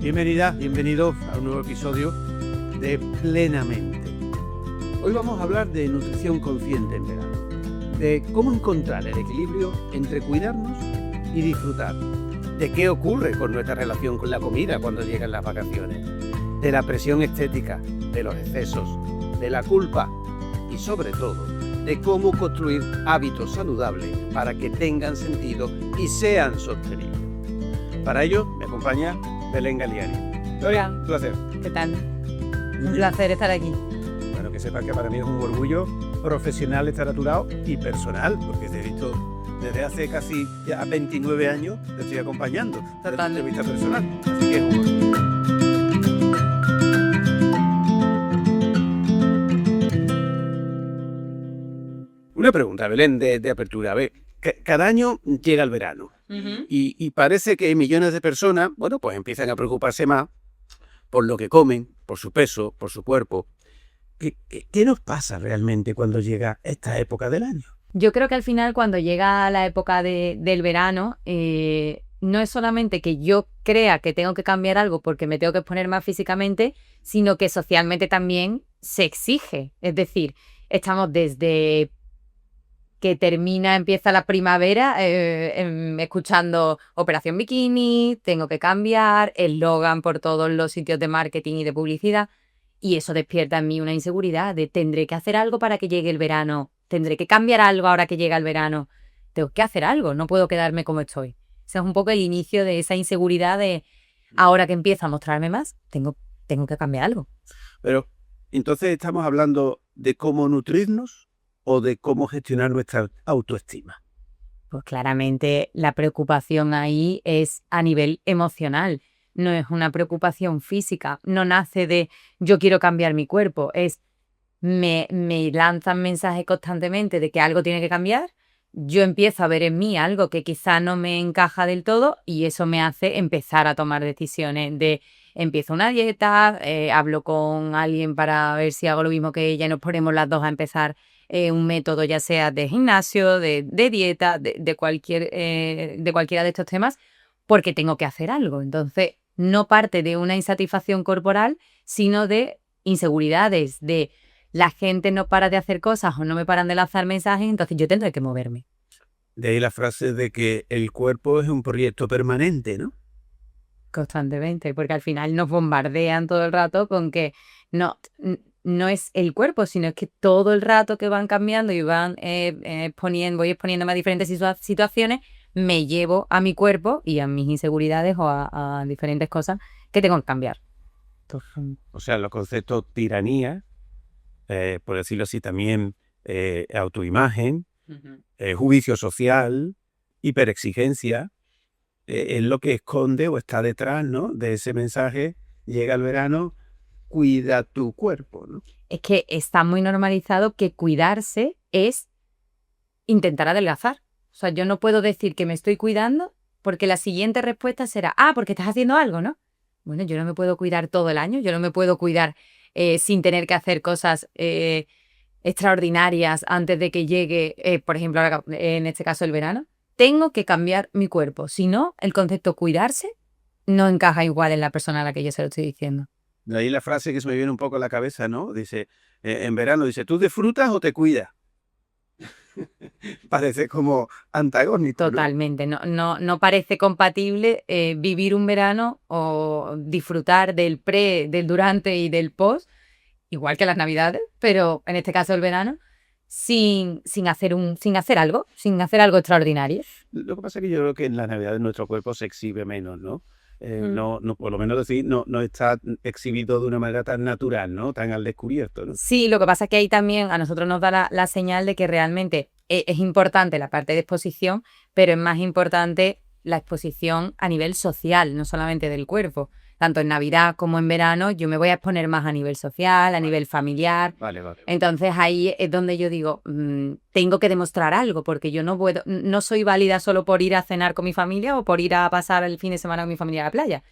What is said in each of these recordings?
Bienvenida, bienvenidos a un nuevo episodio de Plenamente. Hoy vamos a hablar de nutrición consciente en verano, de cómo encontrar el equilibrio entre cuidarnos y disfrutar, de qué ocurre con nuestra relación con la comida cuando llegan las vacaciones, de la presión estética, de los excesos, de la culpa y sobre todo de cómo construir hábitos saludables para que tengan sentido y sean sostenibles. Para ello me acompaña Belén Galiani. Hola. Un placer. ¿Qué tal? Un placer estar aquí. Bueno, que sepas que para mí es un orgullo profesional estar a tu lado y personal, porque te he visto desde hace casi ya 29 años, te estoy acompañando desde tu vista personal. Así que es un orgullo. Una pregunta, Belén, de apertura. A ver, cada año llega el verano. Y parece que millones de personas, bueno, pues empiezan a preocuparse más por lo que comen, por su peso, por su cuerpo. ¿Qué nos pasa realmente cuando llega esta época del año? Yo creo que al final cuando llega la época del verano, no es solamente que yo crea que tengo que cambiar algo porque me tengo que exponer más físicamente, sino que socialmente también se exige. Es decir, estamos desde que empieza la primavera, escuchando Operación Bikini, tengo que cambiar, eslogan por todos los sitios de marketing y de publicidad, y eso despierta en mí una inseguridad de tendré que hacer algo para que llegue el verano, tendré que cambiar algo ahora que llega el verano, tengo que hacer algo, no puedo quedarme como estoy. Ese es un poco el inicio de esa inseguridad de ahora que empieza a mostrarme más, tengo que cambiar algo. Pero, entonces estamos hablando de cómo nutrirnos o de cómo gestionar nuestra autoestima. Pues claramente la preocupación ahí es a nivel emocional, no es una preocupación física, no nace de yo quiero cambiar mi cuerpo, es me lanzan mensajes constantemente de que algo tiene que cambiar, yo empiezo a ver en mí algo que quizá no me encaja del todo y eso me hace empezar a tomar decisiones de empiezo una dieta, hablo con alguien para ver si hago lo mismo que ella y nos ponemos las dos a empezar un método ya sea de gimnasio, de dieta, de cualquiera de estos temas, porque tengo que hacer algo. Entonces, no parte de una insatisfacción corporal, sino de inseguridades, de la gente no para de hacer cosas o no me paran de lanzar mensajes, entonces yo tendré que moverme. De ahí la frase de que el cuerpo es un proyecto permanente, ¿no? Constantemente, porque al final nos bombardean todo el rato con que no es el cuerpo, sino es que todo el rato que van cambiando y van voy exponiéndome a diferentes situaciones, me llevo a mi cuerpo y a mis inseguridades o a diferentes cosas que tengo que cambiar. Entonces, O sea, los conceptos tiranía, por decirlo así, también autoimagen, juicio social, hiperexigencia, es lo que esconde o está detrás, ¿no?, de ese mensaje, llega el verano, cuida tu cuerpo, ¿no? es que está muy normalizado que cuidarse es intentar adelgazar. O sea, yo no puedo decir que me estoy cuidando porque la siguiente respuesta será, porque estás haciendo algo, ¿no? Bueno, yo no me puedo cuidar todo el año, yo no me puedo cuidar sin tener que hacer cosas extraordinarias antes de que llegue, por ejemplo, ahora, en este caso el verano. Tengo que cambiar mi cuerpo, si no, el concepto cuidarse no encaja igual en la persona a la que yo se lo estoy diciendo. De ahí la frase que se me viene un poco a la cabeza, ¿no? Dice, en verano, dice, ¿tú disfrutas o te cuidas? Parece como antagónico, ¿no? Totalmente, no parece compatible vivir un verano o disfrutar del del durante y del post, igual que las navidades, pero en este caso el verano, sin hacer algo extraordinario. Lo que pasa es que yo creo que en las navidades nuestro cuerpo se exhibe menos, ¿no? No, por lo menos decir, no está exhibido de una manera tan natural, ¿no? Tan al descubierto, ¿no? Sí, lo que pasa es que ahí también a nosotros nos da la señal de que realmente es importante la parte de exposición, pero es más importante la exposición a nivel social, no solamente del cuerpo. Tanto en Navidad como en verano yo me voy a exponer más a nivel social, a nivel familiar. Vale. Entonces ahí es donde yo digo, tengo que demostrar algo, porque yo no soy válida solo por ir a cenar con mi familia o por ir a pasar el fin de semana con mi familia a la playa.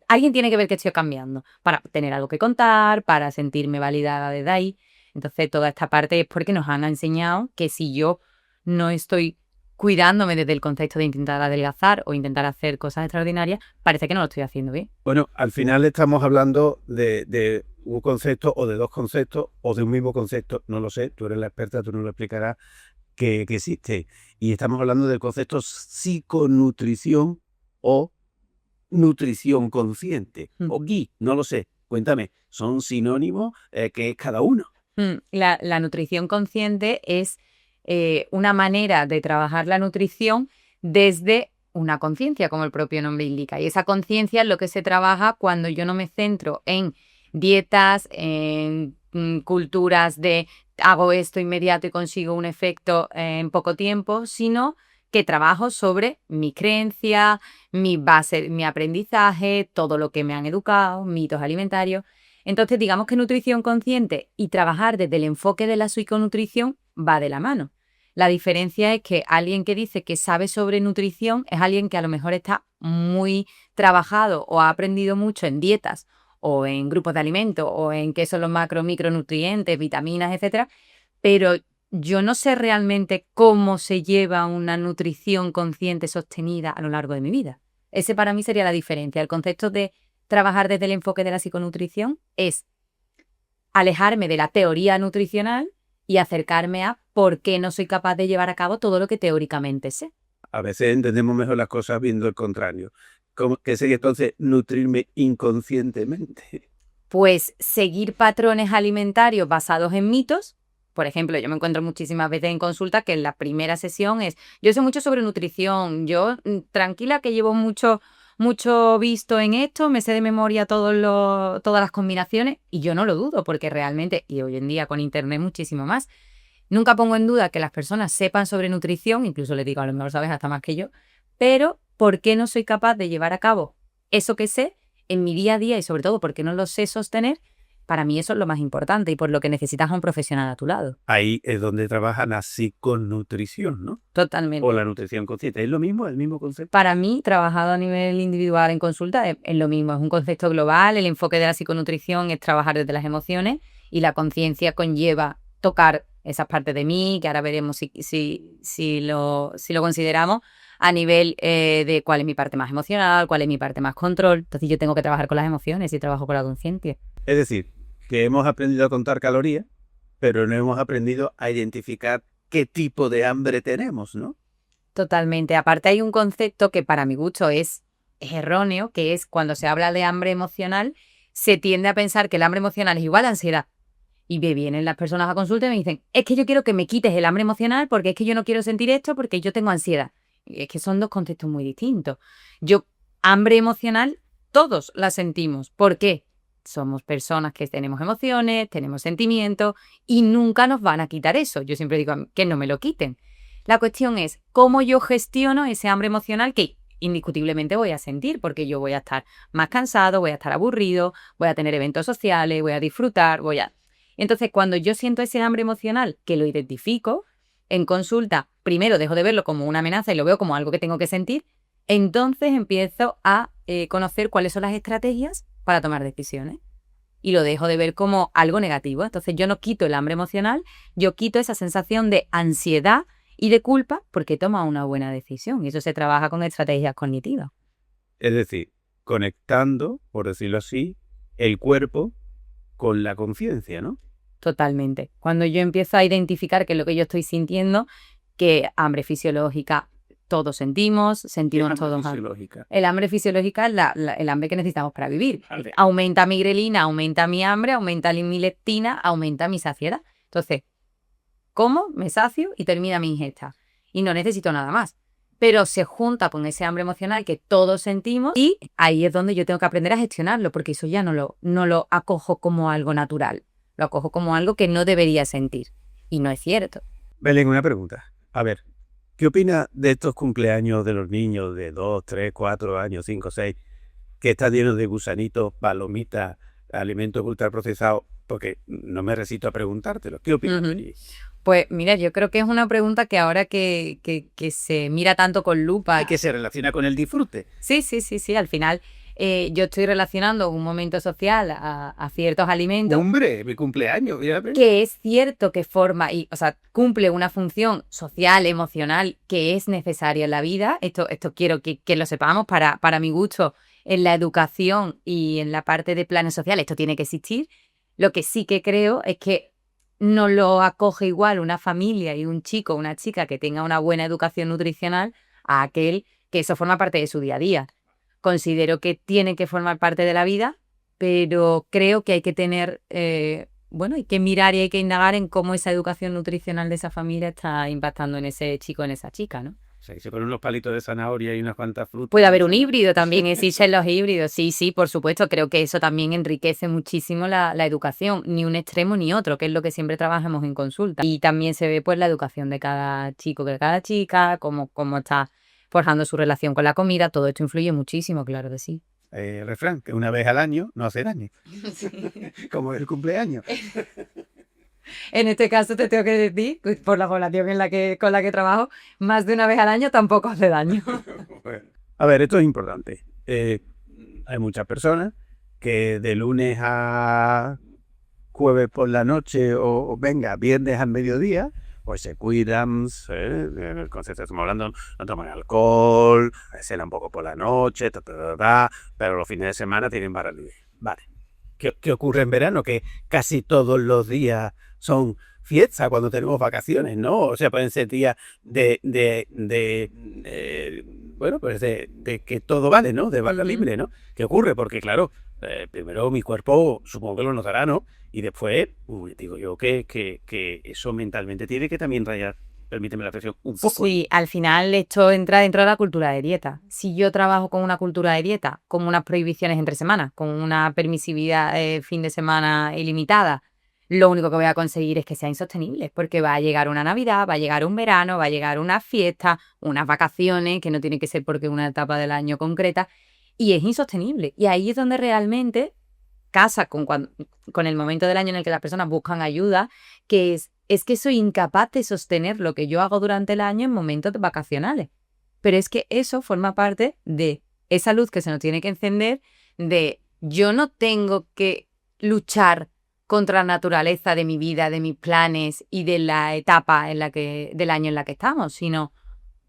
Alguien tiene que ver que estoy cambiando para tener algo que contar, para sentirme validada desde ahí. Entonces toda esta parte es porque nos han enseñado que si yo no estoy cuidándome desde el concepto de intentar adelgazar o intentar hacer cosas extraordinarias, parece que no lo estoy haciendo bien. Bueno, al final estamos hablando de un concepto o de dos conceptos o de un mismo concepto, no lo sé, tú eres la experta, tú nos lo explicarás, que existe. Y estamos hablando del concepto psiconutrición o nutrición consciente, o GI, no lo sé. Cuéntame, ¿son sinónimos? ¿Qué es cada uno? La nutrición consciente es una manera de trabajar la nutrición desde una conciencia, como el propio nombre indica. Y esa conciencia es lo que se trabaja cuando yo no me centro en dietas, en culturas de hago esto inmediato y consigo un efecto en poco tiempo, sino que trabajo sobre mi creencia, mi base, mi aprendizaje, todo lo que me han educado, mitos alimentarios. Entonces, digamos que nutrición consciente y trabajar desde el enfoque de la psiconutrición va de la mano. La diferencia es que alguien que dice que sabe sobre nutrición es alguien que a lo mejor está muy trabajado o ha aprendido mucho en dietas o en grupos de alimentos o en qué son los macro, micronutrientes, vitaminas, etcétera, pero yo no sé realmente cómo se lleva una nutrición consciente sostenida a lo largo de mi vida. Ese para mí sería la diferencia. El concepto de trabajar desde el enfoque de la psiconutrición es alejarme de la teoría nutricional y acercarme a por qué no soy capaz de llevar a cabo todo lo que teóricamente sé. A veces entendemos mejor las cosas viendo el contrario. ¿Qué sería entonces nutrirme inconscientemente? Pues seguir patrones alimentarios basados en mitos. Por ejemplo, yo me encuentro muchísimas veces en consulta que en la primera sesión es, yo sé mucho sobre nutrición, yo tranquila que llevo mucho visto en esto, me sé de memoria todas las combinaciones y yo no lo dudo porque realmente, y hoy en día con internet muchísimo más, nunca pongo en duda que las personas sepan sobre nutrición, incluso les digo, a lo mejor sabes hasta más que yo, pero ¿por qué no soy capaz de llevar a cabo eso que sé en mi día a día y sobre todo porque no lo sé sostener? Para mí eso es lo más importante y por lo que necesitas a un profesional a tu lado. Ahí es donde trabaja la psiconutrición, ¿no? Totalmente. O la nutrición consciente. ¿Es lo mismo? ¿El mismo concepto? Para mí, trabajado a nivel individual en consulta es lo mismo. Es un concepto global. El enfoque de la psiconutrición es trabajar desde las emociones y la conciencia conlleva tocar esas partes de mí, que ahora veremos si lo consideramos, a nivel de cuál es mi parte más emocional, cuál es mi parte más control. Entonces yo tengo que trabajar con las emociones y trabajo con la conciencia. Es decir, que hemos aprendido a contar calorías, pero no hemos aprendido a identificar qué tipo de hambre tenemos, ¿no? Totalmente. Aparte hay un concepto que para mi gusto es erróneo, que es cuando se habla de hambre emocional, se tiende a pensar que el hambre emocional es igual a ansiedad. Y me vienen las personas a consulta y me dicen, es que yo quiero que me quites el hambre emocional porque es que yo no quiero sentir esto porque yo tengo ansiedad. Y es que son dos conceptos muy distintos. Hambre emocional, todos la sentimos. ¿Por qué? Somos personas que tenemos emociones, tenemos sentimientos y nunca nos van a quitar eso. Yo siempre digo que no me lo quiten. La cuestión es cómo yo gestiono ese hambre emocional que indiscutiblemente voy a sentir porque yo voy a estar más cansado, voy a estar aburrido, voy a tener eventos sociales, voy a disfrutar, Entonces, cuando yo siento ese hambre emocional que lo identifico, en consulta, primero dejo de verlo como una amenaza y lo veo como algo que tengo que sentir, entonces empiezo a conocer cuáles son las estrategias para tomar decisiones. Y lo dejo de ver como algo negativo. Entonces yo no quito el hambre emocional, yo quito esa sensación de ansiedad y de culpa porque toma una buena decisión. Y eso se trabaja con estrategias cognitivas. Es decir, conectando, por decirlo así, el cuerpo con la conciencia, ¿no? Totalmente. Cuando yo empiezo a identificar qué es lo que yo estoy sintiendo, que hambre fisiológica, todos sentimos todos. Fisiológica. El hambre fisiológica es el hambre que necesitamos para vivir. Aumenta mi grelina, aumenta mi hambre, aumenta mi leptina, aumenta mi saciedad. Entonces, como, me sacio y termina mi ingesta. Y no necesito nada más. Pero se junta con ese hambre emocional que todos sentimos y ahí es donde yo tengo que aprender a gestionarlo porque eso ya no lo acojo como algo natural. Lo acojo como algo que no debería sentir. Y no es cierto. Belén, una pregunta. A ver, ¿qué opinas de estos cumpleaños de los niños de 2, 3, 4 años, 5, 6, que están llenos de gusanitos, palomitas, alimentos ultraprocesados? Porque no me resisto a preguntártelo. ¿Qué opinas? Pues mira, yo creo que es una pregunta que ahora que se mira tanto con lupa. Y que se relaciona con el disfrute. Sí. Al final yo estoy relacionando un momento social a ciertos alimentos. Hombre, mi cumpleaños. Fíjate. Que es cierto que cumple una función social, emocional, que es necesaria en la vida. Esto quiero que lo sepamos para mi gusto. En la educación y en la parte de planes sociales esto tiene que existir. Lo que sí que creo es que no lo acoge igual una familia y un chico o una chica que tenga una buena educación nutricional a aquel que eso forma parte de su día a día. Considero que tiene que formar parte de la vida, pero creo que hay que tener, hay que mirar y hay que indagar en cómo esa educación nutricional de esa familia está impactando en ese chico o en esa chica, ¿no? Sí, se ponen unos palitos de zanahoria y unas cuantas frutas. Puede haber un híbrido también, existen los híbridos. Sí, por supuesto. Creo que eso también enriquece muchísimo la educación. Ni un extremo ni otro, que es lo que siempre trabajamos en consulta. Y también se ve pues la educación de cada chico, de cada chica, cómo está forjando su relación con la comida. Todo esto influye muchísimo, claro que sí. El refrán, que una vez al año no hace daño. Sí. Como el cumpleaños. En este caso te tengo que decir, por la población con la que trabajo, más de una vez al año tampoco hace daño. Bueno, a ver, esto es importante. Hay muchas personas que de lunes a jueves por la noche o viernes al mediodía, pues se cuidan, el concepto estamos hablando, no toman alcohol, cenan un poco por la noche, pero los fines de semana tienen barra libre. Vale. ¿Qué ocurre en verano? Que casi todos los días son fiestas cuando tenemos vacaciones, ¿no? O sea, pueden ser días de que todo vale, ¿no? De barra libre, ¿no? ¿Qué ocurre? Porque, claro, primero mi cuerpo supongo que lo notará, ¿no? Y después, digo yo que eso mentalmente tiene que también rayar, permíteme la expresión, un poco. Sí, al final esto entra dentro de la cultura de dieta. Si yo trabajo con una cultura de dieta, con unas prohibiciones entre semanas, con una permisividad fin de semana ilimitada, lo único que voy a conseguir es que sea insostenible, porque va a llegar una Navidad, va a llegar un verano, va a llegar una fiesta, unas vacaciones, que no tiene que ser porque una etapa del año concreta, y es insostenible. Y ahí es donde realmente casa con el momento del año en el que las personas buscan ayuda, que es que soy incapaz de sostener lo que yo hago durante el año en momentos vacacionales. Pero es que eso forma parte de esa luz que se nos tiene que encender, de yo no tengo que luchar contra la naturaleza de mi vida, de mis planes y de la etapa del año en la que estamos, sino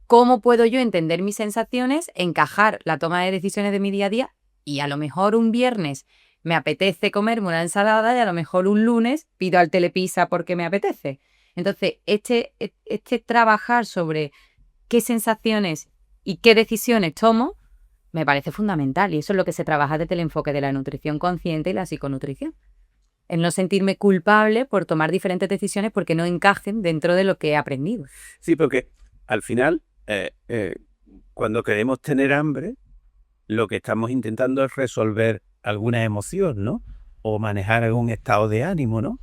cómo puedo yo entender mis sensaciones, encajar la toma de decisiones de mi día a día, y a lo mejor un viernes me apetece comerme una ensalada y a lo mejor un lunes pido al Telepizza porque me apetece. Entonces, este trabajar sobre qué sensaciones y qué decisiones tomo me parece fundamental, y eso es lo que se trabaja desde el enfoque de la nutrición consciente y la psiconutrición. El no sentirme culpable por tomar diferentes decisiones porque no encajen dentro de lo que he aprendido. Sí, porque al final, cuando queremos tener hambre, lo que estamos intentando es resolver alguna emoción, ¿no? O manejar algún estado de ánimo, ¿no?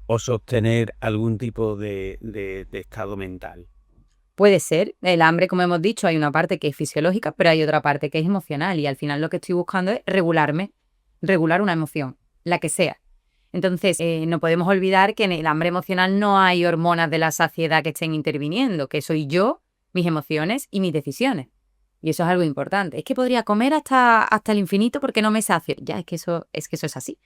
O sostener algún tipo de estado mental. Puede ser. El hambre, como hemos dicho, hay una parte que es fisiológica, pero hay otra parte que es emocional, y al final lo que estoy buscando es regular una emoción, la que sea. Entonces, no podemos olvidar que en el hambre emocional no hay hormonas de la saciedad que estén interviniendo, que soy yo, mis emociones y mis decisiones. Y eso es algo importante. Es que podría comer hasta el infinito porque no me sacio. Ya, es que eso es así.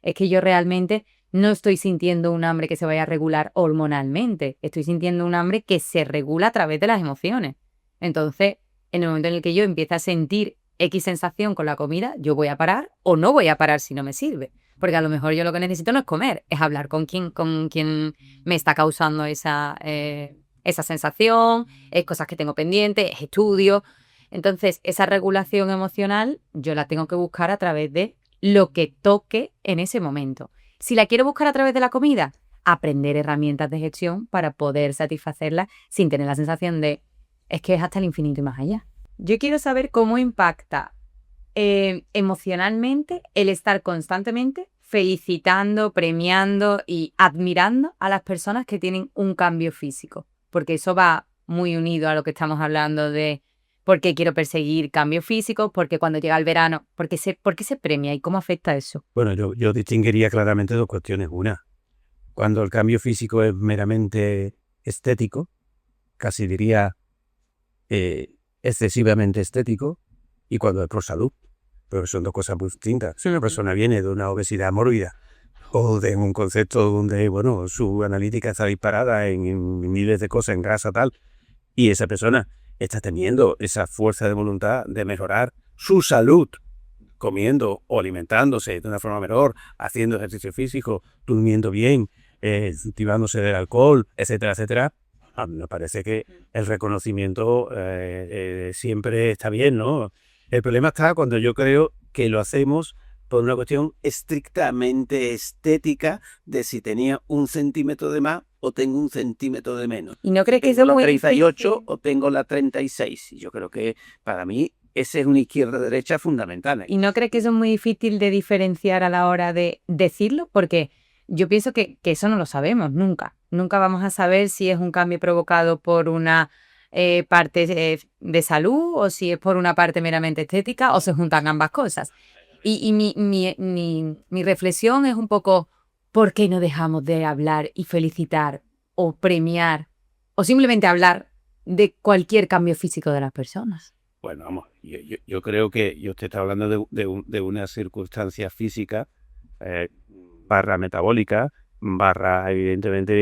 Es que yo realmente no estoy sintiendo un hambre que se vaya a regular hormonalmente. Estoy sintiendo un hambre que se regula a través de las emociones. Entonces, en el momento en el que yo empiece a sentir X sensación con la comida, yo voy a parar o no voy a parar si no me sirve. Porque a lo mejor yo lo que necesito no es comer, es hablar con quien me está causando esa sensación, es cosas que tengo pendientes, es estudio. Entonces, esa regulación emocional yo la tengo que buscar a través de lo que toque en ese momento. Si la quiero buscar a través de la comida, aprender herramientas de gestión para poder satisfacerla sin tener la sensación de es que es hasta el infinito y más allá. Yo quiero saber cómo impacta emocionalmente el estar constantemente felicitando, premiando y admirando a las personas que tienen un cambio físico, porque eso va muy unido a lo que estamos hablando de por qué quiero perseguir cambios físicos, porque cuando llega el verano, ¿por qué se premia y cómo afecta eso? Bueno, yo distinguiría claramente dos cuestiones. Una, cuando el cambio físico es meramente estético, casi diría excesivamente estético, y cuando es por salud. pero son dos cosas muy distintas. Si una persona viene de una obesidad mórbida o de un concepto donde, bueno, su analítica está disparada en miles de cosas, en grasa tal, y esa persona está teniendo esa fuerza de voluntad de mejorar su salud, comiendo o alimentándose de una forma mejor, haciendo ejercicio físico, durmiendo bien, cultivándose del alcohol, etcétera, etcétera. A mí me parece que el reconocimiento siempre está bien, ¿no? El problema está cuando yo creo que lo hacemos por una cuestión estrictamente estética de si tenía 1 centímetro de más o tengo 1 centímetro de menos. ¿Y no crees que eso Tengo es la muy 38 difícil? o tengo la 36. Y yo creo que para mí esa es una izquierda-derecha fundamental. ¿Y no crees que eso es muy difícil de diferenciar a la hora de decirlo? Porque yo pienso que eso no lo sabemos nunca. Nunca vamos a saber si es un cambio provocado por una parte de salud o si es por una parte meramente estética o se juntan ambas cosas. Y mi reflexión es un poco, ¿por qué no dejamos de hablar y felicitar o premiar o simplemente hablar de cualquier cambio físico de las personas? Bueno, vamos, yo creo que usted está hablando de una circunstancia física, barra metabólica, barra evidentemente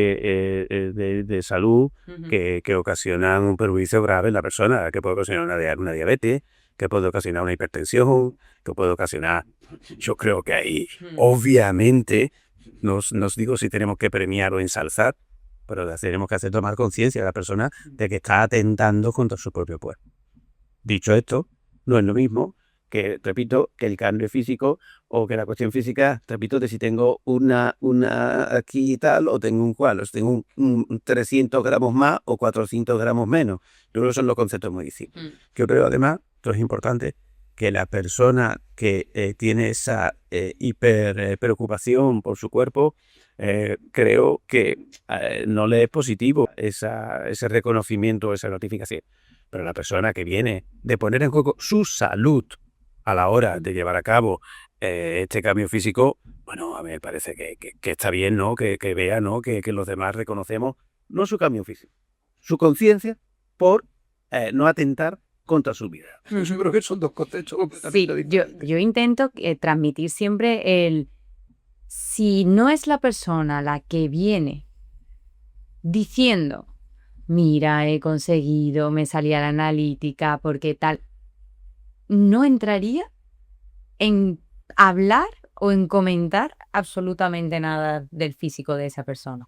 de salud, que ocasionan un perjuicio grave en la persona, que puede ocasionar una diabetes, que puede ocasionar una hipertensión, que puede ocasionar... Yo creo que ahí, obviamente, nos digo si tenemos que premiar o ensalzar, pero tenemos que hacer tomar conciencia a la persona de que está atentando contra su propio cuerpo. Dicho esto, no es lo mismo que, repito, que el cambio físico o que la cuestión física, repito, de si tengo una aquí y tal, o tengo un cual, o si tengo un 300 gramos más o 400 gramos menos. Yo creo que son los conceptos muy distintos. Yo creo, además, esto es importante, que la persona que tiene esa hiper preocupación por su cuerpo, creo que no le es positivo ese reconocimiento, esa notificación. Pero la persona que viene de poner en juego su salud a la hora de llevar a cabo este cambio físico, bueno, a mí me parece que está bien, ¿no? Que vea, ¿no? Que los demás reconocemos no su cambio físico, su conciencia por no atentar contra su vida. Yo creo que son dos conceptos completamente diferentes. Yo intento transmitir siempre si no es la persona la que viene diciendo, mira, he conseguido, me salía la analítica, porque tal, no entraría en hablar o en comentar absolutamente nada del físico de esa persona.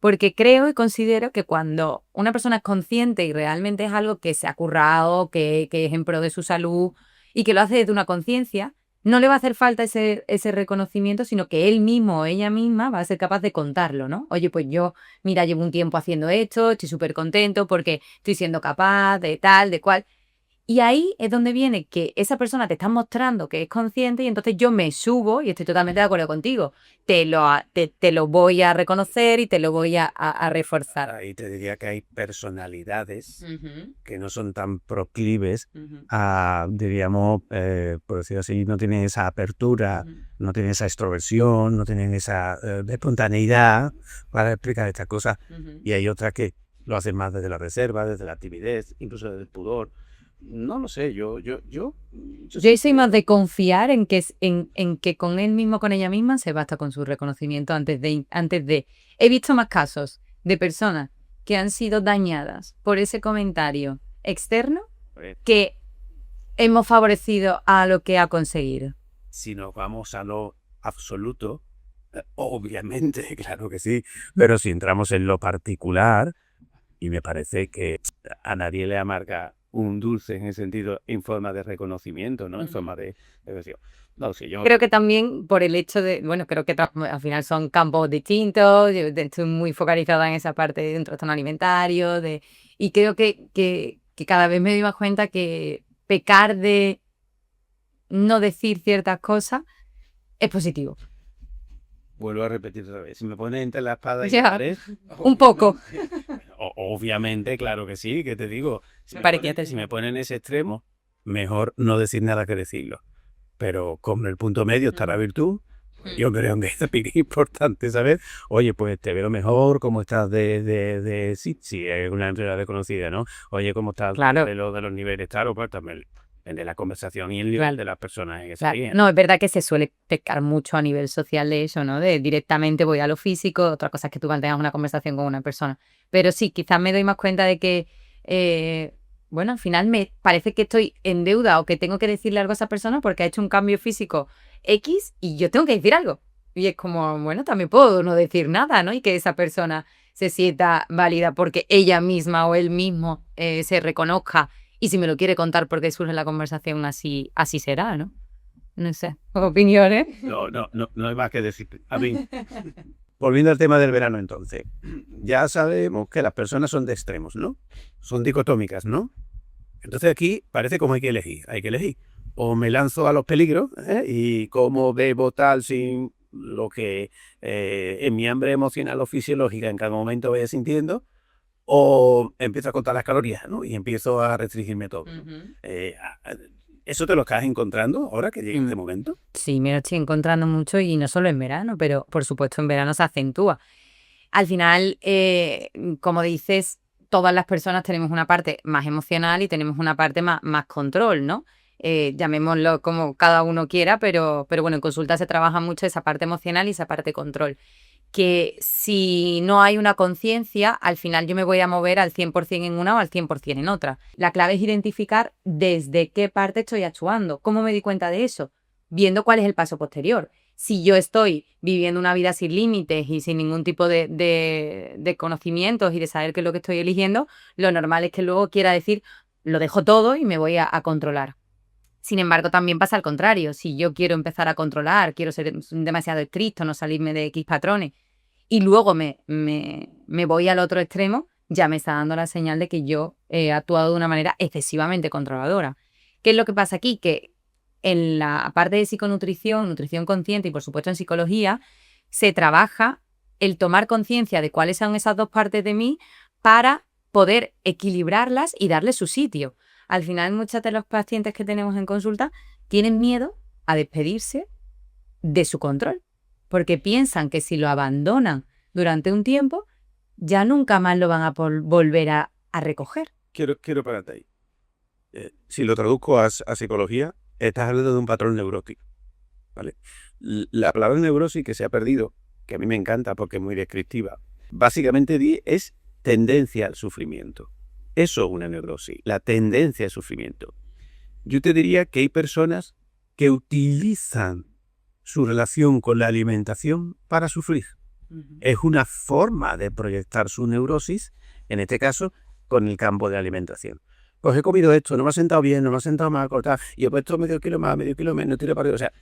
Porque creo y considero que cuando una persona es consciente y realmente es algo que se ha currado, que es en pro de su salud y que lo hace desde una conciencia, no le va a hacer falta ese reconocimiento, sino que él mismo o ella misma va a ser capaz de contarlo, ¿no? Oye, pues yo, mira, llevo un tiempo haciendo esto, estoy súper contento porque estoy siendo capaz de tal, de cual. Y ahí es donde viene que esa persona te está mostrando que es consciente y entonces yo me subo y estoy totalmente de acuerdo contigo. Te lo voy a reconocer y te lo voy a reforzar. Ahí te diría que hay personalidades que no son tan proclives a, diríamos, por decirlo así, no tienen esa apertura, no tienen esa extroversión, no tienen esa espontaneidad para explicar estas cosas. Y hay otras que lo hacen más desde la reserva, desde la timidez, incluso desde el pudor. No lo sé, yo soy más de confiar en que con él mismo, con ella misma, se basta con su reconocimiento antes de... He visto más casos de personas que han sido dañadas por ese comentario externo que hemos favorecido a lo que ha conseguido. Si nos vamos a lo absoluto, obviamente, claro que sí, pero si entramos en lo particular, y me parece que a nadie le amarga un dulce en ese sentido, en forma de reconocimiento, ¿no? En forma de decisión. No, sí, yo... Creo que también por el hecho de, bueno, creo que al final son campos distintos, yo estoy muy focalizada en esa parte de un trastorno alimentario, y creo que cada vez me doy más cuenta que pecar de no decir ciertas cosas es positivo. Vuelvo a repetir otra vez, si me pones entre la espada y Ya, la pared... un poco. Obviamente, claro que sí, que te digo. Si Me me ponen en ese extremo, mejor no decir nada que decirlo. Pero con el punto medio está la virtud. Yo creo que es importante saber, oye, pues te veo mejor, cómo estás sí, es una enfermedad desconocida, ¿no? Oye, cómo estás Claro. de los niveles, claro, pues también. Depende de la conversación y el nivel Claro. de las personas en ese Claro. día. No, es verdad que se suele pescar mucho a nivel social de eso, ¿no? De directamente voy a lo físico, otra cosa es que tú mantengas una conversación con una persona. Pero sí, quizás me doy más cuenta de que, bueno, al final me parece que estoy en deuda o que tengo que decirle algo a esa persona porque ha hecho un cambio físico X y yo tengo que decir algo. Y es como, bueno, también puedo no decir nada, ¿no? Y que esa persona se sienta válida porque ella misma o él mismo se reconozca. Y si me lo quiere contar porque surge la conversación, así será, ¿no? No sé, opiniones. No hay más que decir. A mí, volviendo al tema del verano entonces, ya sabemos que las personas son de extremos, ¿no? Son dicotómicas, ¿no? Entonces aquí parece como hay que elegir. O me lanzo a los peligros, y como bebo tal sin lo que en mi hambre emocional o fisiológica en cada momento vaya sintiendo, o empiezo a contar las calorías, ¿no? Y empiezo a restringirme todo. ¿Eso te lo estás encontrando ahora que llega este momento? Sí, me lo estoy encontrando mucho y no solo en verano, pero por supuesto en verano se acentúa. Al final, como dices, todas las personas tenemos una parte más emocional y tenemos una parte más control, ¿no? Llamémoslo como cada uno quiera, pero bueno, en consulta se trabaja mucho esa parte emocional y esa parte control. Que si no hay una conciencia, al final yo me voy a mover al 100% en una o al 100% en otra. La clave es identificar desde qué parte estoy actuando. ¿Cómo me di cuenta de eso? Viendo cuál es el paso posterior. Si yo estoy viviendo una vida sin límites y sin ningún tipo de conocimientos y de saber qué es lo que estoy eligiendo, lo normal es que luego quiera decir, lo dejo todo y me voy a controlar. Sin embargo, también pasa al contrario. Si yo quiero empezar a controlar, quiero ser demasiado estricto, no salirme de X patrones, y luego me voy al otro extremo, ya me está dando la señal de que yo he actuado de una manera excesivamente controladora. ¿Qué es lo que pasa aquí? Que en la parte de psiconutrición, nutrición consciente y por supuesto en psicología, se trabaja el tomar conciencia de cuáles son esas dos partes de mí para poder equilibrarlas y darle su sitio. Al final, muchos de los pacientes que tenemos en consulta tienen miedo a despedirse de su control, porque piensan que si lo abandonan durante un tiempo, ya nunca más lo van a volver a recoger. Quiero pararte ahí. Si lo traduzco a psicología, estás hablando de un patrón neurótico, ¿vale? La palabra neurosis que se ha perdido, que a mí me encanta porque es muy descriptiva, básicamente es tendencia al sufrimiento. Eso es una neurosis, la tendencia al sufrimiento. Yo te diría que hay personas que utilizan su relación con la alimentación para sufrir. Es una forma de proyectar su neurosis, en este caso, con el campo de alimentación. Pues he comido esto, no me ha sentado bien, no me ha sentado mal, cortar, y he puesto medio kilo más, medio kilo menos, tiro para arriba. O sea,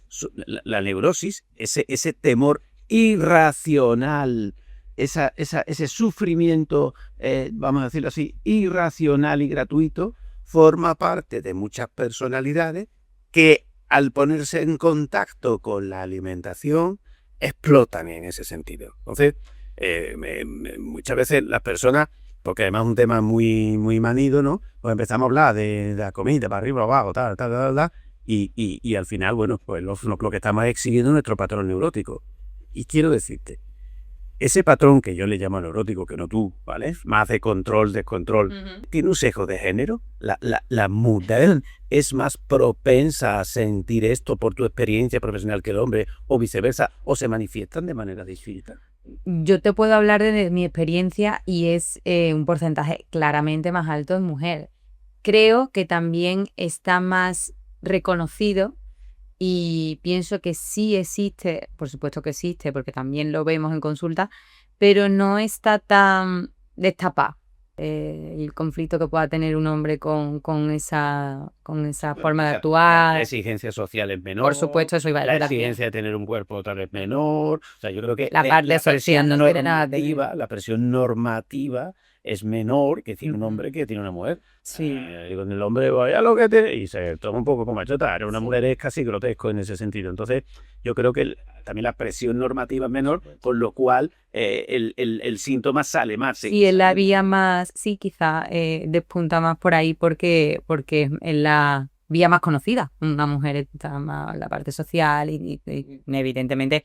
la neurosis, ese temor irracional, ese sufrimiento, vamos a decirlo así, irracional y gratuito, forma parte de muchas personalidades que al ponerse en contacto con la alimentación explotan en ese sentido. Entonces, muchas veces las personas, porque además es un tema muy, muy manido, ¿no? Pues empezamos a hablar de la comida, para arriba, abajo, tal, y al final, bueno, pues lo que estamos es exhibiendo nuestro patrón neurótico. Y quiero decirte, ese patrón que yo le llamo neurótico, que no tú, ¿vale? Más de control, descontrol, tiene un sesgo de género. La mujer es más propensa a sentir esto por tu experiencia profesional que el hombre, o viceversa, o se manifiestan de manera distinta. Yo te puedo hablar de mi experiencia y es un porcentaje claramente más alto en mujer. Creo que también está más reconocido y pienso que sí existe, por supuesto que existe, porque también lo vemos en consulta, pero no está tan destapado el conflicto que pueda tener un hombre con esa forma de actuar. La exigencia social es menor. Por supuesto, eso iba a decir. La exigencia de tener un cuerpo tal vez menor. O sea, yo creo que La parte social no tiene nada de normativa, la presión normativa es menor que tiene un hombre que tiene una mujer. Sí. Con el hombre vaya lo que te... Y se toma un poco como chota. Una mujer es casi grotesco en ese sentido. Entonces, yo creo que también la presión normativa es menor, con lo cual el síntoma sale más. Sí, es la vía más, sí, quizá despunta más por ahí porque es la vía más conocida. Una mujer está más en la parte social y evidentemente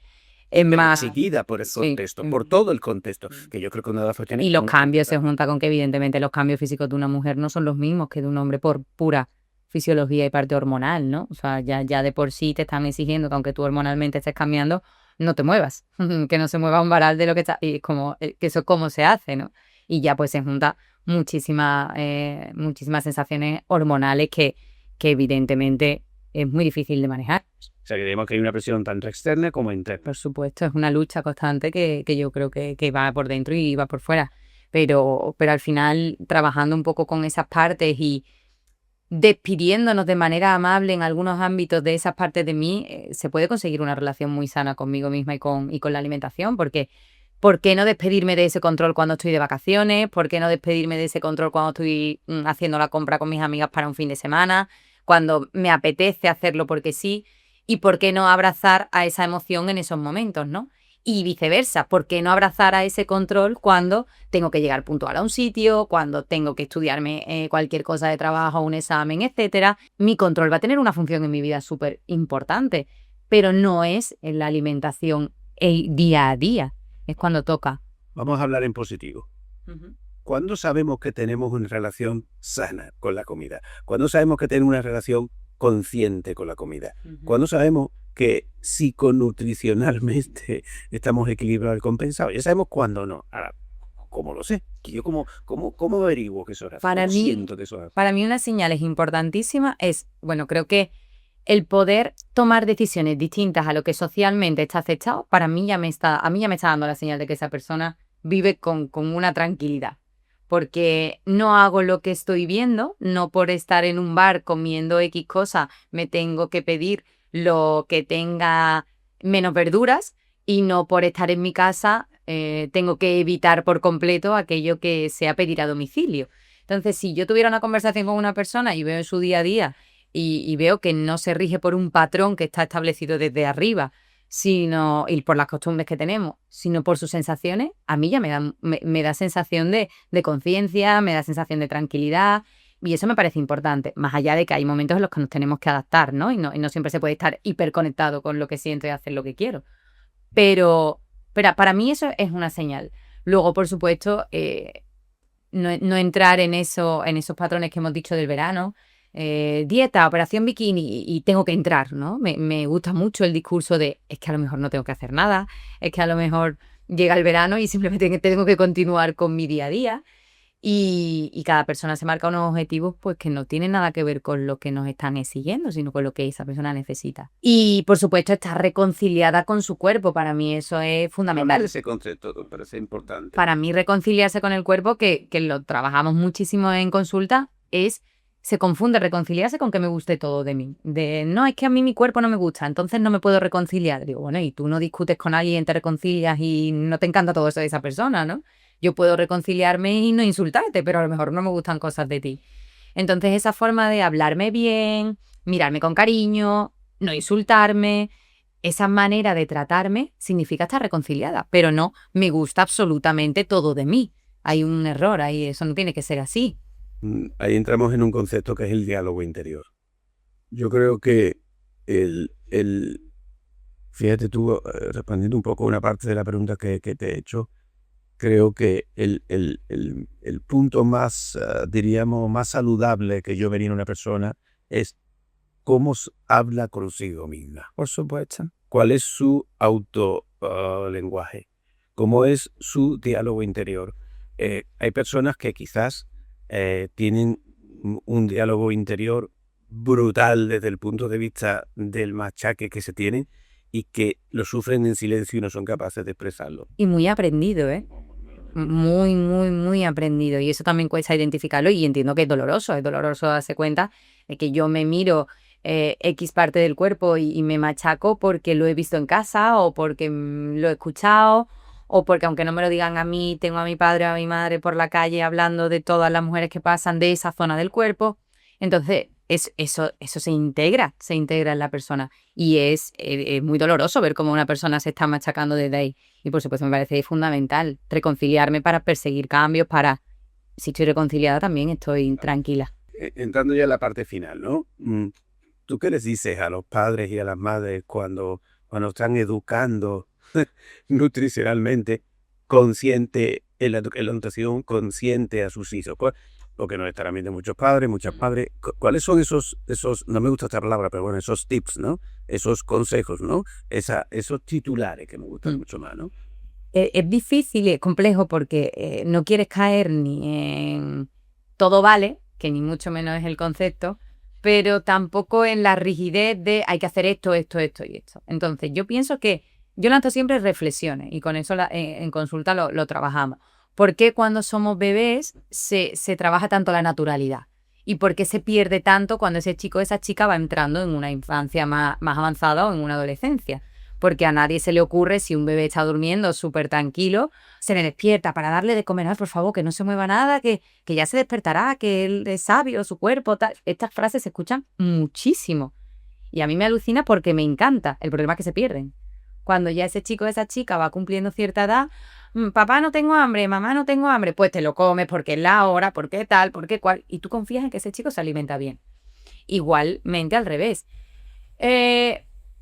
es más seguida por el contexto, por todo el contexto, que yo creo que una de las cuestiones... Y los cambios se juntan con que evidentemente los cambios físicos de una mujer no son los mismos que de un hombre por pura fisiología y parte hormonal, ¿no? O sea, ya de por sí te están exigiendo que aunque tú hormonalmente estés cambiando, no te muevas, que no se mueva un varal de lo que está, y como que eso es como se hace, ¿no? Y ya pues se junta muchísimas sensaciones hormonales que evidentemente es muy difícil de manejar. O sea, que digamos que hay una presión tanto externa como interna. Por supuesto, es una lucha constante que yo creo que va por dentro y va por fuera. Pero al final, trabajando un poco con esas partes y despidiéndonos de manera amable en algunos ámbitos de esas partes de mí, se puede conseguir una relación muy sana conmigo misma y con la alimentación, porque ¿por qué no despedirme de ese control cuando estoy de vacaciones? ¿Por qué no despedirme de ese control cuando estoy haciendo la compra con mis amigas para un fin de semana? Cuando me apetece hacerlo porque sí. ¿Y por qué no abrazar a esa emoción en esos momentos, no? Y viceversa, ¿por qué no abrazar a ese control cuando tengo que llegar puntual a un sitio, cuando tengo que estudiarme cualquier cosa de trabajo, un examen, etcétera? Mi control va a tener una función en mi vida súper importante, pero no es en la alimentación día a día, es cuando toca. Vamos a hablar en positivo. ¿Cuándo sabemos que tenemos una relación sana con la comida? ¿Cuándo sabemos que tenemos una relación consciente con la comida? ¿Cuándo sabemos que psiconutricionalmente estamos equilibrados y compensados? Ya sabemos cuándo no. Ahora, ¿cómo lo sé? Yo ¿cómo averiguo que eso es así? Para ¿Cómo mí, siento que eso es así? Para mí una señal importantísima es, bueno, creo que el poder tomar decisiones distintas a lo que socialmente está aceptado, a mí ya me está dando la señal de que esa persona vive con una tranquilidad. Porque no hago lo que estoy viendo, no por estar en un bar comiendo X cosa me tengo que pedir lo que tenga menos verduras, y no por estar en mi casa tengo que evitar por completo aquello que sea pedir a domicilio. Entonces, si yo tuviera una conversación con una persona y veo en su día a día y veo que no se rige por un patrón que está establecido desde arriba, y por las costumbres que tenemos, sino por sus sensaciones, a mí ya me da sensación de conciencia, me da sensación de tranquilidad, y eso me parece importante, más allá de que hay momentos en los que nos tenemos que adaptar, ¿no? Y no siempre se puede estar hiperconectado con lo que siento y hacer lo que quiero. Pero para mí eso es una señal. Luego, por supuesto, no entrar en esos patrones que hemos dicho del verano. Dieta, operación bikini, y tengo que entrar, ¿no? Me gusta mucho el discurso de es que a lo mejor no tengo que hacer nada, es que a lo mejor llega el verano y simplemente tengo que continuar con mi día a día, y cada persona se marca unos objetivos pues que no tienen nada que ver con lo que nos están exigiendo, sino con lo que esa persona necesita. Y por supuesto estar reconciliada con su cuerpo, para mí eso es fundamental. Ese concepto me parece importante. Para mí reconciliarse con el cuerpo, que lo trabajamos muchísimo en consulta, se confunde reconciliarse con que me guste todo de mí. No, es que a mí mi cuerpo no me gusta, entonces no me puedo reconciliar. Digo, bueno, y tú no discutes con alguien, te reconcilias y no te encanta todo eso de esa persona, ¿no? Yo puedo reconciliarme y no insultarte, pero a lo mejor no me gustan cosas de ti. Entonces esa forma de hablarme bien, mirarme con cariño, no insultarme, esa manera de tratarme significa estar reconciliada, pero no me gusta absolutamente todo de mí. Hay un error ahí, eso no tiene que ser así. Ahí entramos en un concepto que es el diálogo interior. Yo creo que fíjate tú, respondiendo un poco a una parte de la pregunta que te he hecho, creo que el punto más, diríamos, más saludable que yo vería en una persona es cómo habla consigo misma. Por supuesto. ¿Cuál es su lenguaje? ¿Cómo es su diálogo interior? Hay personas que quizás tienen un diálogo interior brutal desde el punto de vista del machaque que se tienen y que lo sufren en silencio y no son capaces de expresarlo. Y muy aprendido, ¿eh? Muy, muy, muy aprendido. Y eso también cuesta identificarlo, y entiendo que es doloroso darse cuenta de que yo me miro X parte del cuerpo y me machaco porque lo he visto en casa, o porque lo he escuchado, o porque aunque no me lo digan a mí, tengo a mi padre o a mi madre por la calle hablando de todas las mujeres que pasan de esa zona del cuerpo. Entonces, eso se integra en la persona, y es muy doloroso ver cómo una persona se está machacando desde ahí. Y por supuesto me parece fundamental reconciliarme para perseguir cambios, si estoy reconciliada también estoy tranquila. Entrando ya en la parte final, ¿no? ¿Tú qué les dices a los padres y a las madres cuando están educando nutricionalmente consciente, en la educación consciente a sus hijos? o que nos estarán viendo muchos padres, muchas padres. ¿Cuáles son esos, no me gusta esta palabra, pero bueno, esos tips, ¿no? Esos consejos, ¿no? Esos titulares que me gustan mucho más, ¿no? Es difícil y es complejo porque no quieres caer ni en todo vale, que ni mucho menos es el concepto, pero tampoco en la rigidez de hay que hacer esto, esto, esto y esto. Entonces, yo pienso que yo lanzo siempre reflexiones y con eso en consulta lo trabajamos. ¿Por qué cuando somos bebés se trabaja tanto la naturalidad? ¿Y por qué se pierde tanto cuando ese chico o esa chica va entrando en una infancia más avanzada o en una adolescencia? Porque a nadie se le ocurre, si un bebé está durmiendo súper tranquilo, se le despierta para darle de comer, por favor, que no se mueva nada, que ya se despertará, que él es sabio, su cuerpo, tal. Estas frases se escuchan muchísimo. Y a mí me alucina porque me encanta. El problema es que se pierden. Cuando ya ese chico o esa chica va cumpliendo cierta edad, papá no tengo hambre, mamá no tengo hambre, pues te lo comes porque es la hora, porque tal, porque cual. Y tú confías en que ese chico se alimenta bien. Igualmente al revés.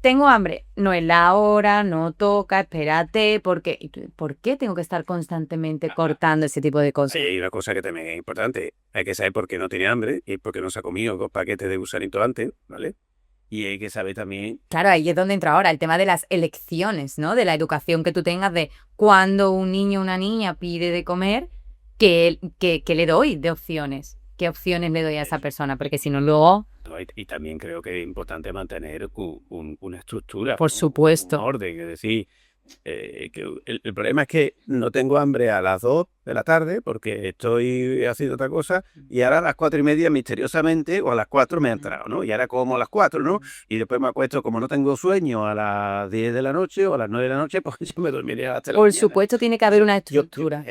Tengo hambre, no es la hora, no toca, espérate, porque ¿por qué tengo que estar constantemente cortando ese tipo de cosas? Sí, hay una cosa que también es importante, hay que saber por qué no tiene hambre y por qué no se ha comido 2 paquetes de gusanito antes, ¿vale? Y hay que saber también... Claro, ahí es donde entra ahora el tema de las elecciones, ¿no? De la educación que tú tengas de cuando un niño o una niña pide de comer, ¿qué le doy de opciones? ¿Qué opciones le doy a esa persona? Porque si no, luego... Y también creo que es importante mantener una estructura. Por supuesto. Un orden, es decir, que el problema es que no tengo hambre a las 2 de la tarde porque estoy haciendo otra cosa y ahora a las 4:30 misteriosamente o a las 4 me ha entrado, ¿no? Y ahora como a las 4, ¿no? Y después me acuesto, como no tengo sueño, a las 10 de la noche o a las 9 de la noche, pues yo me dormiré hasta la mañana. Por supuesto tiene que haber una estructura.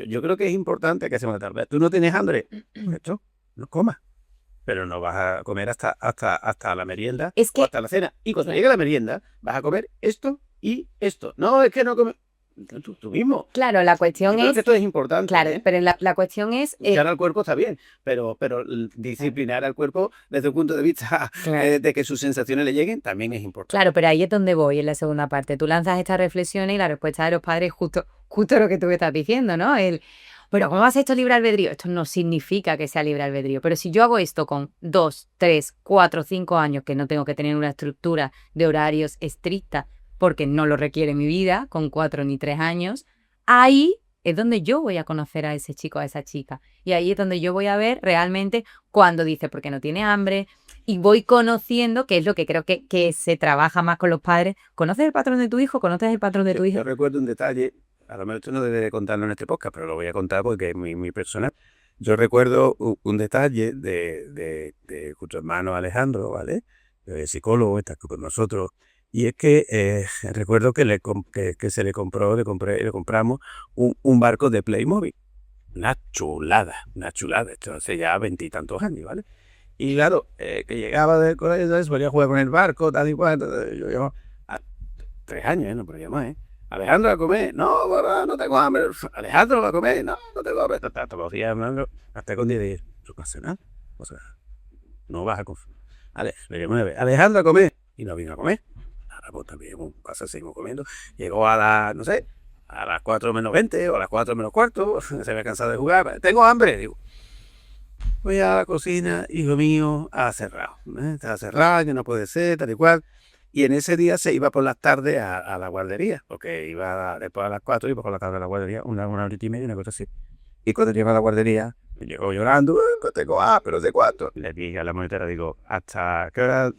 Yo creo que es importante que hacemos tarde. Tú no tienes hambre, esto, no comas. Pero no vas a comer hasta la merienda o hasta la cena. Y cuando llegue la merienda, vas a comer esto y esto. No, es que no comes... Tú mismo. Claro, la cuestión Creo es... que esto es importante. Claro, pero la cuestión es... Escuchar al cuerpo está bien, pero disciplinar al cuerpo desde el punto de vista de que sus sensaciones le lleguen también es importante. Claro, pero ahí es donde voy en la segunda parte. Tú lanzas estas reflexiones y la respuesta de los padres es justo lo que tú me estás diciendo, ¿no? Pero ¿cómo vas a esto libre albedrío? Esto no significa que sea libre albedrío. Pero si yo hago esto con 2, 3, 4, 5 años, que no tengo que tener una estructura de horarios estricta, porque no lo requiere mi vida, con 4 ni 3 años, ahí es donde yo voy a conocer a ese chico, a esa chica. Y ahí es donde yo voy a ver realmente cuando dice por qué no tiene hambre. Y voy conociendo, que es lo que creo que se trabaja más con los padres. ¿Conoces el patrón de tu hijo? ¿Conoces el patrón de tu hija? Yo recuerdo un detalle. A lo mejor esto no debe de contarlo en este podcast, pero lo voy a contar porque es muy personal. Yo recuerdo un detalle de tu hermano Alejandro, ¿vale? Psicólogo, está con nosotros. Y es que recuerdo que se le compramos un barco de Playmobil. Una chulada. Esto hace ya 20 y tantos años, ¿vale? Y claro, que llegaba del colegio, entonces volvía a jugar con el barco, tal y cual. Yo a 3 años, no podía más, ¿eh? Alejandro, ¿va a comer? No, papá, no tengo hambre. Alejandro, ¿va a comer? No, no tengo hambre. Todos los días hablando, hasta con 10 días. No pasa nada. O sea, no vas a comer. Alejandro, ¿a comer? Y no vino a comer. Ahora pues también seguimos comiendo. Llegó a las, no sé, a las 4 menos 20 o a las 4 menos cuarto. Se había cansado de jugar. Tengo hambre. Digo, voy a la cocina, hijo mío, ha cerrado. Está cerrado, que no puede ser, tal y cual. Y en ese día se iba por las tardes a la guardería, porque iba después a las 4, iba por la tarde a la guardería, una horita y media, una cosa así. Y cuando llegó a la guardería, me llegó llorando, no tengo pero ¿de cuánto? Le dije a la monitera, digo, ¿hasta qué hora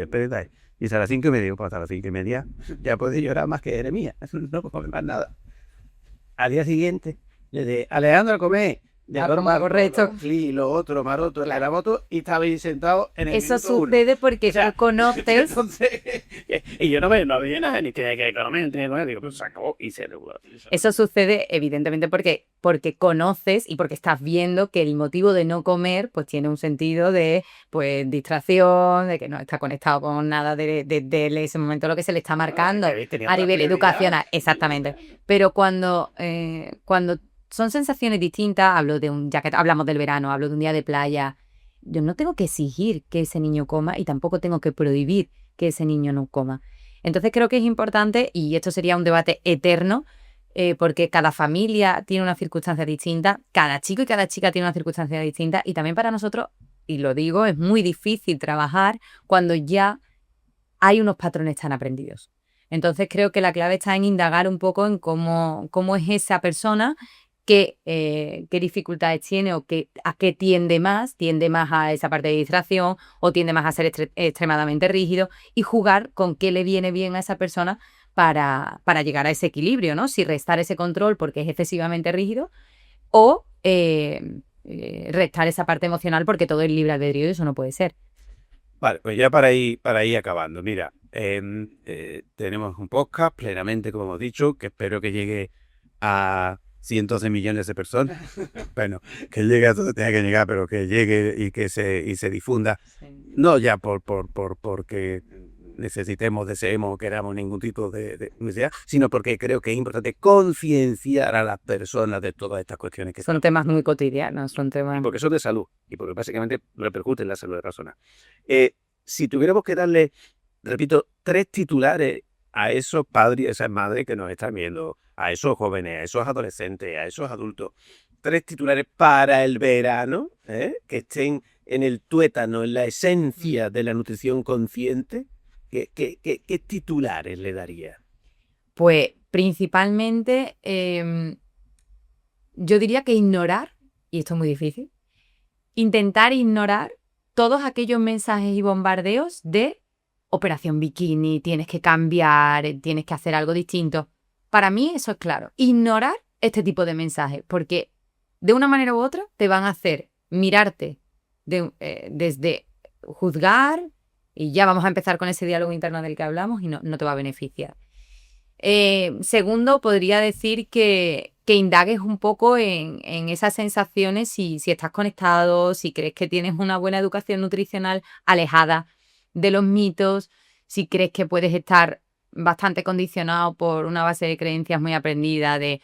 pedíais? Y a las 5:30, digo, pues hasta las 5:30 ya podía llorar más que Jeremías, no puedo comer más nada. Al día siguiente, le dije, Alejandro, a comer. Correcto. Y lo otro, maroto, la moto, y estaba ahí sentado en el Eso sucede porque tú conoces. Entonces, y yo no había nada, ni tenía que comer, digo, pues se acabó y se reguló. Eso sucede evidentemente porque conoces y porque estás viendo que el motivo de no comer pues tiene un sentido de pues distracción, de que no está conectado con nada de ese momento lo que se le está marcando a nivel educacional. Exactamente. Pero cuando son sensaciones distintas, ya que hablamos del verano, hablo de un día de playa, yo no tengo que exigir que ese niño coma y tampoco tengo que prohibir que ese niño no coma. Entonces creo que es importante, y esto sería un debate eterno, porque cada familia tiene una circunstancia distinta, cada chico y cada chica tiene una circunstancia distinta, y también para nosotros, y lo digo, es muy difícil trabajar cuando ya hay unos patrones tan aprendidos. Entonces creo que la clave está en indagar un poco en cómo es esa persona, qué dificultades tiene o a qué tiende más a esa parte de distracción o tiende más a ser extremadamente rígido, y jugar con qué le viene bien a esa persona para llegar a ese equilibrio, ¿no? Si restar ese control porque es excesivamente rígido o restar esa parte emocional porque todo es libre albedrío y eso no puede ser. Vale, pues ya para ir acabando, mira, tenemos un podcast plenamente, como hemos dicho, que espero que llegue a cientos de millones de personas. Bueno, que llegue a donde tenga que llegar, pero que llegue y que se difunda. Sí. No ya porque necesitemos, deseemos o queramos ningún tipo de necesidad, sino porque creo que es importante concienciar a las personas de todas estas cuestiones. Son temas muy cotidianos, son temas... Porque son de salud y porque básicamente repercuten en la salud de la persona. Si tuviéramos que darle, repito, 3 titulares a esos padres y esas madres que nos están viendo, a esos jóvenes, a esos adolescentes, a esos adultos, 3 titulares para el verano, que estén en el tuétano, en la esencia de la nutrición consciente, ¿qué titulares le daría? Pues principalmente yo diría que ignorar, y esto es muy difícil, intentar ignorar todos aquellos mensajes y bombardeos de operación bikini, tienes que cambiar, tienes que hacer algo distinto. Para mí eso es claro. Ignorar este tipo de mensajes, porque de una manera u otra te van a hacer mirarte desde juzgar, y ya vamos a empezar con ese diálogo interno del que hablamos y no te va a beneficiar. Segundo, podría decir que indagues un poco en esas sensaciones, si estás conectado, si crees que tienes una buena educación nutricional alejada de los mitos, si crees que puedes estar bastante condicionado por una base de creencias muy aprendida de,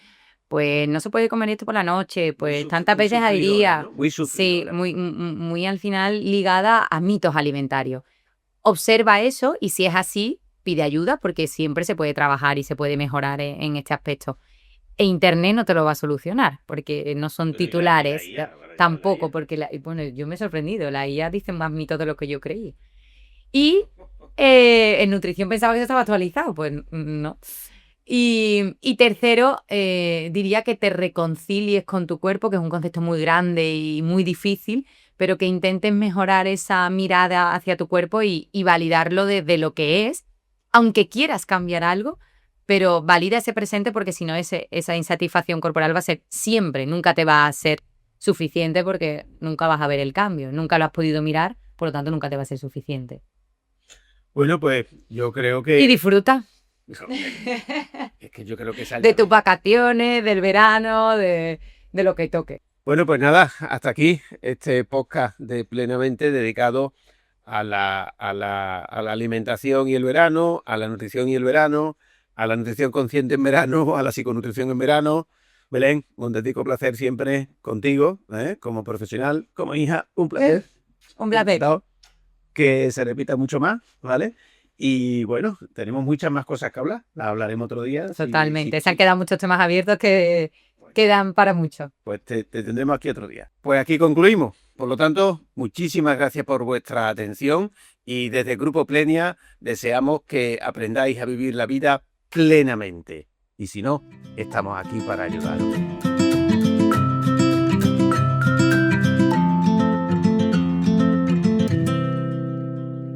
pues no se puede comer esto por la noche, pues tantas veces al día. ¿No? Sí, muy al final ligada a mitos alimentarios. Observa eso y si es así, pide ayuda porque siempre se puede trabajar y se puede mejorar en este aspecto. E Internet no te lo va a solucionar porque no son titulares, la IA, tampoco, porque bueno, yo me he sorprendido, la IA dice más mitos de lo que yo creí. Y en nutrición pensaba que eso estaba actualizado, pues no. Y tercero, diría que te reconcilies con tu cuerpo, que es un concepto muy grande y muy difícil, pero que intentes mejorar esa mirada hacia tu cuerpo y validarlo desde lo que es, aunque quieras cambiar algo, pero valida ese presente porque si no esa insatisfacción corporal va a ser siempre, nunca te va a ser suficiente porque nunca vas a ver el cambio, nunca lo has podido mirar, por lo tanto nunca te va a ser suficiente. Bueno, pues yo creo que... Y disfruta. Es que yo creo que de tus vacaciones, del verano, de lo que toque. Bueno, pues nada, hasta aquí este podcast de Plenamente dedicado a la alimentación y el verano, a la nutrición y el verano, a la nutrición consciente en verano, a la psiconutrición en verano. Belén, un auténtico placer siempre contigo, como profesional, como hija, un placer. Un placer. Que se repita mucho más, ¿vale? Y bueno, tenemos muchas más cosas que hablar, las hablaremos otro día. Totalmente, se han quedado muchos temas abiertos que quedan para mucho. Pues te tendremos aquí otro día. Pues aquí concluimos. Por lo tanto, muchísimas gracias por vuestra atención y desde Grupo Plenia deseamos que aprendáis a vivir la vida plenamente. Y si no, estamos aquí para ayudaros.